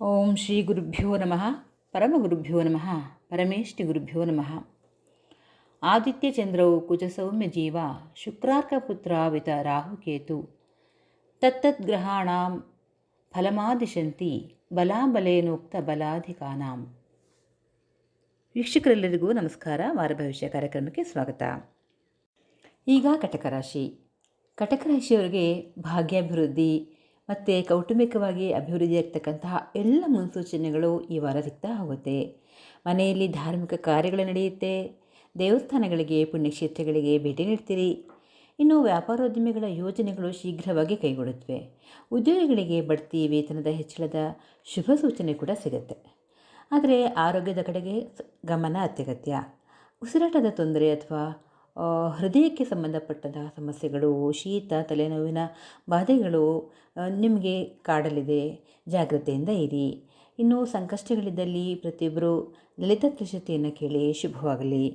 ಓಂ ಶ್ರೀ ಗುರುಭ್ಯೋ ನಮಃ ಪರಮಗುರುಭ್ಯೋ ನಮಃ ಪರಮೇಷ್ಠಿ ಗುರುಭ್ಯೋ ನಮಃ. ಆದಿತ್ಯ ಚಂದ್ರೌ ಕುಜ ಸೌಮ್ಯ ಜೀವ ಶುಕ್ರಾರ್ಕ ಪುತ್ರಾವಿತ ರಾಹುಕೇತು ತತ್ತದ್ಗ್ರಹಾಣಾಂ ಫಲಮಾದಿಶಂತಿ ಬಲಾಬಲೇನೋಕ್ತ ಬಲಾಧಿಕಾನಾಂ. ವೀಕ್ಷಕರೆಲ್ಲರಿಗೂ ನಮಸ್ಕಾರ. ವಾರ ಭವಿಷ್ಯ ಕಾರ್ಯಕ್ರಮಕ್ಕೆ ಸ್ವಾಗತ. ಈಗ ಕಟಕ ರಾಶಿಯವರಿಗೆ ಭಾಗ್ಯಾಭಿವೃದ್ಧಿ ಮತ್ತು ಕೌಟುಂಬಿಕವಾಗಿ ಅಭಿವೃದ್ಧಿ ಆಗ್ತಕ್ಕಂತಹ ಎಲ್ಲ ಮುನ್ಸೂಚನೆಗಳು ಈ ವಾರ ಸಿಗ್ತಾ ಹೋಗುತ್ತೆ. ಮನೆಯಲ್ಲಿ ಧಾರ್ಮಿಕ ಕಾರ್ಯಗಳು ನಡೆಯುತ್ತೆ. ದೇವಸ್ಥಾನಗಳಿಗೆ, ಪುಣ್ಯಕ್ಷೇತ್ರಗಳಿಗೆ ಭೇಟಿ ನೀಡ್ತೀರಿ. ಇನ್ನು ವ್ಯಾಪಾರೋದ್ಯಮಿಗಳ ಯೋಜನೆಗಳು ಶೀಘ್ರವಾಗಿ ಕೈಗೊಳ್ಳುತ್ತವೆ. ಉದ್ಯೋಗಿಗಳಿಗೆ ಬಡ್ತಿ, ವೇತನದ ಹೆಚ್ಚಳದ ಶುಭ ಸೂಚನೆ ಕೂಡ ಸಿಗುತ್ತೆ. ಆದರೆ ಆರೋಗ್ಯದ ಕಡೆಗೆ ಗಮನ ಅತ್ಯಗತ್ಯ. ಉಸಿರಾಟದ ತೊಂದರೆ ಅಥವಾ ಹೃದಯಕ್ಕೆ ಸಂಬಂಧಪಟ್ಟಂತಹ ಸಮಸ್ಯೆಗಳು, ಶೀತ, ತಲೆನೋವಿನ ಬಾಧೆಗಳು ನಿಮಗೆ ಕಾಡಲಿದೆ. ಜಾಗ್ರತೆಯಿಂದ ಇರಿ. ಇನ್ನು ಸಂಕಷ್ಟಗಳಿದ್ದಲ್ಲಿ ಪ್ರತಿಯೊಬ್ಬರು ಲಲಿತಾ ತ್ರಿಶತಿಯನ್ನು ಕೇಳಿ. ಶುಭವಾಗಲಿ.